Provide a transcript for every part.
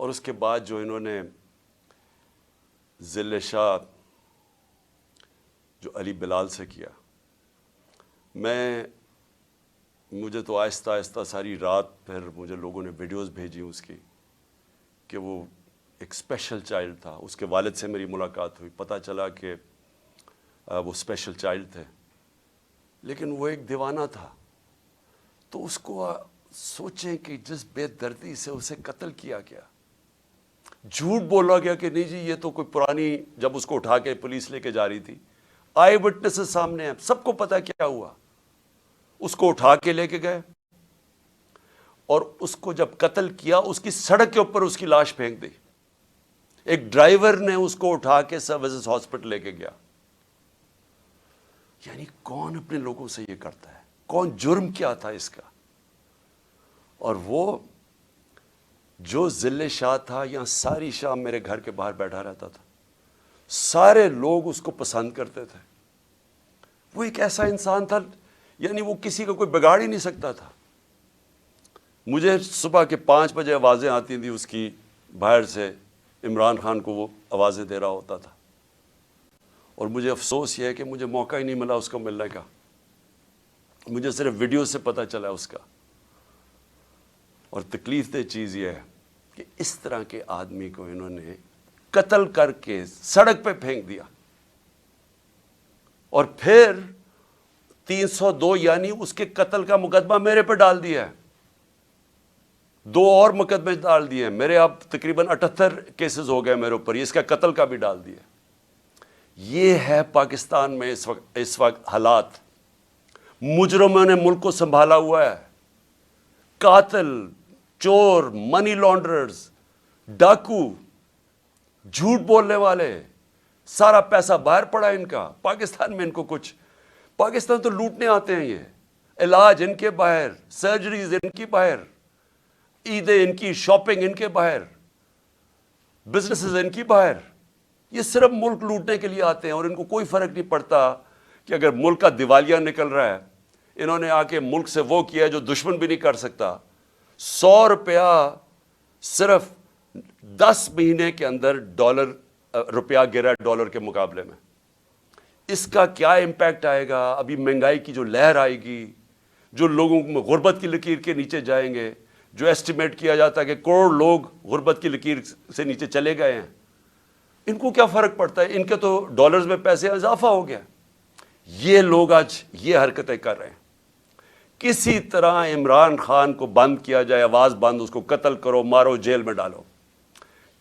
اور اس کے بعد جو انہوں نے ذل شاہ جو علی بلال سے کیا، مجھے تو آہستہ آہستہ ساری رات پھر مجھے لوگوں نے ویڈیوز بھیجی اس کی کہ وہ ایک اسپیشل چائلڈ تھا. اس کے والد سے میری ملاقات ہوئی، پتہ چلا کہ وہ اسپیشل چائلڈ تھے، لیکن وہ ایک دیوانہ تھا. تو اس کو سوچیں کہ جس بے دردی سے اسے قتل کیا گیا، جھوٹ بولا گیا کہ نہیں جی یہ تو کوئی پرانی، جب اس کو اٹھا کے پولیس لے کے جا رہی تھی، آئی وٹنسز سامنے ہیں، سب کو پتا کیا ہوا. اس کو اٹھا کے لے کے گئے اور اس کو جب قتل کیا اس کی سڑک کے اوپر اس کی لاش پھینک دی. ایک ڈرائیور نے اس کو اٹھا کے سروسز ہاسپٹل لے کے گیا. یعنی کون اپنے لوگوں سے یہ کرتا ہے؟ کون؟ جرم کیا تھا اس کا؟ اور وہ جو ذل شاہ تھا، یہاں ساری شام میرے گھر کے باہر بیٹھا رہتا تھا، سارے لوگ اس کو پسند کرتے تھے. وہ ایک ایسا انسان تھا، یعنی وہ کسی کا کوئی بگاڑ ہی نہیں سکتا تھا. مجھے صبح کے 5 بجے آوازیں آتی تھیں اس کی باہر سے، عمران خان کو وہ آوازیں دے رہا ہوتا تھا. اور مجھے افسوس یہ ہے کہ مجھے موقع ہی نہیں ملا اس کو ملنے کا. مجھے صرف ویڈیو سے پتہ چلا اس کا. اور تکلیف دہ چیز یہ ہے کہ اس طرح کے آدمی کو انہوں نے قتل کر کے سڑک پہ پھینک دیا. اور پھر 302 یعنی اس کے قتل کا مقدمہ میرے پہ ڈال دیا ہے. 2 اور مقدمے ڈال دیے ہیں میرے. اب تقریباً 78 کیسز ہو گئے میرے اوپر. اس کا قتل کا بھی ڈال دیا. یہ ہے پاکستان میں اس وقت حالات. مجرموں نے ملک کو سنبھالا ہوا ہے. قاتل، چور، منی لانڈررز، ڈاکو، جھوٹ بولنے والے، سارا پیسہ باہر پڑا ان کا. پاکستان میں ان کو کچھ، پاکستان تو لوٹنے آتے ہیں. یہ علاج ان کے باہر، سرجریز ان کی باہر، عیدیں ان کی، شاپنگ ان کے باہر، بزنسز ان کی باہر. یہ صرف ملک لوٹنے کے لیے آتے ہیں اور ان کو کوئی فرق نہیں پڑتا کہ اگر ملک کا دیوالیہ نکل رہا ہے. انہوں نے آ کے ملک سے وہ کیا جو دشمن بھی نہیں کر سکتا. 100 روپیہ صرف 10 مہینے کے اندر روپیہ گرا ڈالر کے مقابلے میں. اس کا کیا امپیکٹ آئے گا؟ ابھی مہنگائی کی جو لہر آئے گی، جو لوگوں میں غربت کی لکیر کے نیچے جائیں گے، جو ایسٹیمیٹ کیا جاتا ہے کہ کروڑ لوگ غربت کی لکیر سے نیچے چلے گئے ہیں. ان کو کیا فرق پڑتا ہے؟ ان کے تو ڈالرز میں پیسے اضافہ ہو گیا. یہ لوگ آج یہ حرکتیں کر رہے ہیں. کسی طرح عمران خان کو بند کیا جائے، آواز بند، اس کو قتل کرو، مارو، جیل میں ڈالو.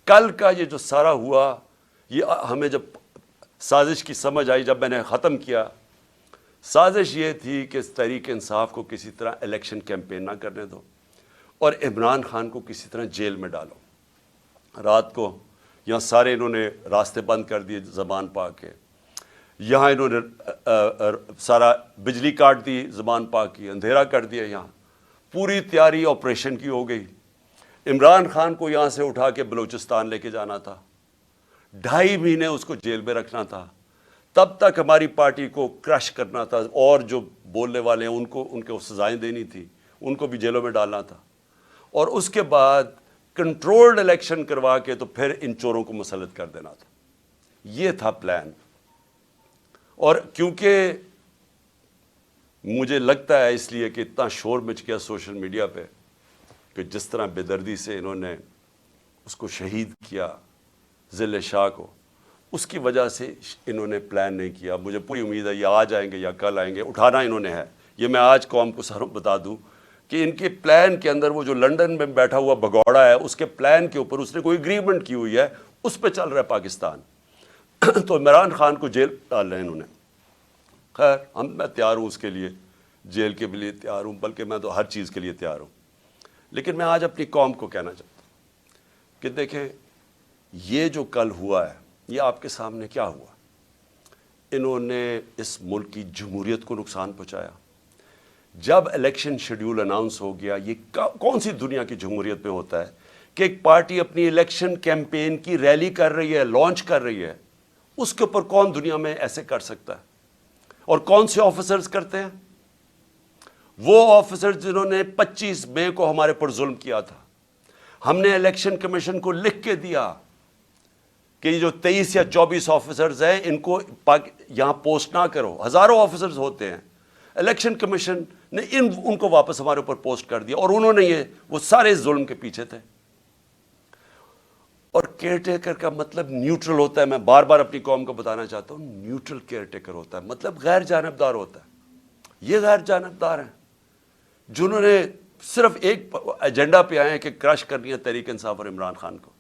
کل کا یہ جو سارا ہوا، یہ ہمیں جب سازش کی سمجھ آئی، جب میں نے ختم کیا، سازش یہ تھی کہ تحریک انصاف کو کسی طرح الیکشن کیمپین نہ کرنے دو اور عمران خان کو کسی طرح جیل میں ڈالو. رات کو یہاں سارے انہوں نے راستے بند کر دیے زبان پاک کے. یہاں انہوں نے سارا بجلی کاٹ دی زبان پاک کی، اندھیرا کر دیا. یہاں پوری تیاری آپریشن کی ہو گئی. عمران خان کو یہاں سے اٹھا کے بلوچستان لے کے جانا تھا. 2.5 مہینے اس کو جیل میں رکھنا تھا. تب تک ہماری پارٹی کو کرش کرنا تھا، اور جو بولنے والے ہیں ان کو سزائیں دینی تھی، ان کو بھی جیلوں میں ڈالنا تھا. اور اس کے بعد کنٹرولڈ الیکشن کروا کے تو پھر ان چوروں کو مسلط کر دینا تھا. یہ تھا پلان. اور کیونکہ مجھے لگتا ہے اس لیے کہ اتنا شور مچ گیا سوشل میڈیا پہ کہ جس طرح بے دردی سے انہوں نے اس کو شہید کیا، ذل شاہ کو، اس کی وجہ سے انہوں نے پلان نہیں کیا. مجھے پوری امید ہے یہ آج آئیں گے یا کل آئیں گے. اٹھانا انہوں نے ہے. یہ میں آج قوم کو ساروں بتا دوں کہ ان کے پلان کے اندر وہ جو لندن میں بیٹھا ہوا بھگوڑا ہے، اس کے پلان کے اوپر اس نے کوئی اگریمنٹ کی ہوئی ہے، اس پہ چل رہا ہے پاکستان. تو عمران خان کو جیل ڈال رہے ہیں انہوں نے. خیر میں تیار ہوں اس کے لیے، جیل کے لیے تیار ہوں، بلکہ میں تو ہر چیز کے لیے تیار ہوں. لیکن میں آج اپنی قوم کو کہنا چاہتا ہوں کہ دیکھیں یہ جو کل ہوا ہے، یہ آپ کے سامنے کیا ہوا. انہوں نے اس ملک کی جمہوریت کو نقصان پہنچایا. جب الیکشن شیڈیول اناؤنس ہو گیا، یہ کون سی دنیا کی جمہوریت میں ہوتا ہے کہ ایک پارٹی اپنی الیکشن کیمپین کی ریلی کر رہی ہے، لانچ کر رہی ہے؟ اس کے اوپر کون دنیا میں ایسے کر سکتا ہے؟ اور کون سے آفیسرز کرتے ہیں؟ وہ آفیسرز جنہوں نے 25 مئی کو ہمارے پر ظلم کیا تھا، ہم نے الیکشن کمیشن کو لکھ کے دیا کہ یہ جو 23 یا 24 آفیسرز ہیں ان کو یہاں پوسٹ نہ کرو. ہزاروں آفیسرز ہوتے ہیں. الیکشن کمیشن نے ان کو واپس ہمارے اوپر پوسٹ کر دیا, اور انہوں نے وہ سارے ظلم کے پیچھے تھے. اور کیئر ٹیکر کا مطلب نیوٹرل ہوتا ہے. میں بار بار اپنی قوم کو بتانا چاہتا ہوں, نیوٹرل کیئر ٹیکر ہوتا ہے, مطلب غیر جانبدار ہوتا ہے. یہ غیر جانبدار ہیں جنہوں نے صرف ایک ایجنڈا پہ آئے ہیں کہ کرش کرنی ہے تحریک انصاف اور عمران خان کو.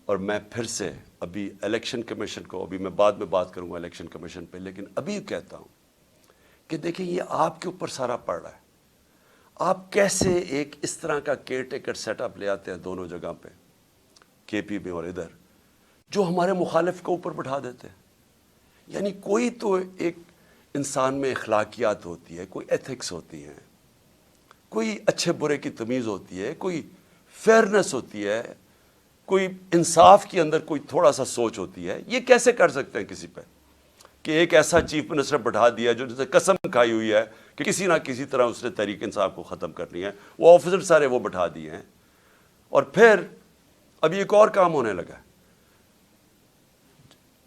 اور میں پھر سے ابھی الیکشن کمیشن کو, ابھی میں بعد میں بات کروں گا الیکشن کمیشن پہ, لیکن ابھی کہتا ہوں کہ دیکھیں یہ آپ کے اوپر سارا پڑ رہا ہے. آپ کیسے ایک اس طرح کا کیئر ٹیکر سیٹ اپ لے آتے ہیں دونوں جگہ پہ, کے پی میں اور ادھر, جو ہمارے مخالف کو اوپر بٹھا دیتے ہیں. یعنی کوئی تو ایک انسان میں اخلاقیات ہوتی ہے, کوئی ایتھکس ہوتی ہیں, کوئی اچھے برے کی تمیز ہوتی ہے, کوئی فیئرنس ہوتی ہے, کوئی انصاف کے اندر کوئی تھوڑا سا سوچ ہوتی ہے. یہ کیسے کر سکتے ہیں کسی پہ کہ ایک ایسا چیف منسٹر بٹھا دیا جو جسے قسم کھائی ہوئی ہے کہ کسی نہ کسی طرح اس نے تحریک انصاف کو ختم کرنی ہے, وہ آفیسر سارے وہ بٹھا دیے ہیں. اور پھر اب ایک اور کام ہونے لگا.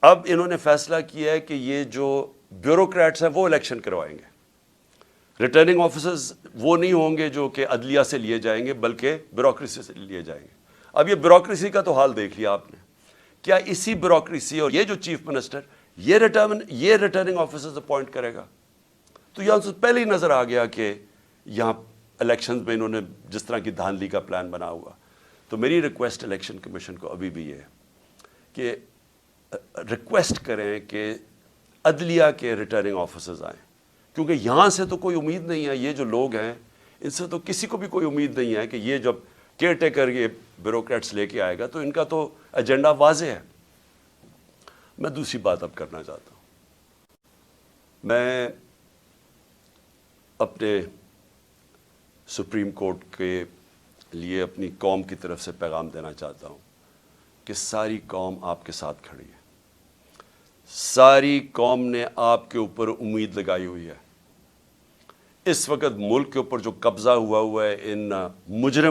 اب انہوں نے فیصلہ کیا ہے کہ یہ جو بیوروکریٹس ہیں وہ الیکشن کروائیں گے. ریٹرننگ آفیسرز وہ نہیں ہوں گے جو کہ عدلیہ سے لیے جائیں گے, بلکہ بیوروکریسی سے لیے جائیں گے. اب یہ بیوروکریسی کا تو حال دیکھ لیا آپ نے. کیا اسی بیوروکریسی اور یہ جو چیف منسٹر یہ ریٹرننگ آفیسرز اپوائنٹ کرے گا؟ تو یہاں سے پہلے ہی نظر آ گیا کہ یہاں الیکشنز میں انہوں نے جس طرح کی دھاندلی کا پلان بنا ہوا. تو میری ریکویسٹ الیکشن کمیشن کو ابھی بھی یہ ہے کہ ریکویسٹ کریں کہ عدلیہ کے ریٹرننگ آفیسرز آئیں, کیونکہ یہاں سے تو کوئی امید نہیں ہے. یہ جو لوگ ہیں ان سے تو کسی کو بھی کوئی امید نہیں ہے کہ یہ جب کیئر ٹیکر یہ بیوروکریٹس لے کے آئے گا تو ان کا تو ایجنڈا واضح ہے. میں دوسری بات اب کرنا چاہتا ہوں. میں اپنے سپریم کورٹ کے لیے اپنی قوم کی طرف سے پیغام دینا چاہتا ہوں کہ ساری قوم آپ کے ساتھ کھڑی ہے. ساری قوم نے آپ کے اوپر امید لگائی ہوئی ہے. اس وقت ملک کے اوپر جو قبضہ ہوا ہے ان مجرم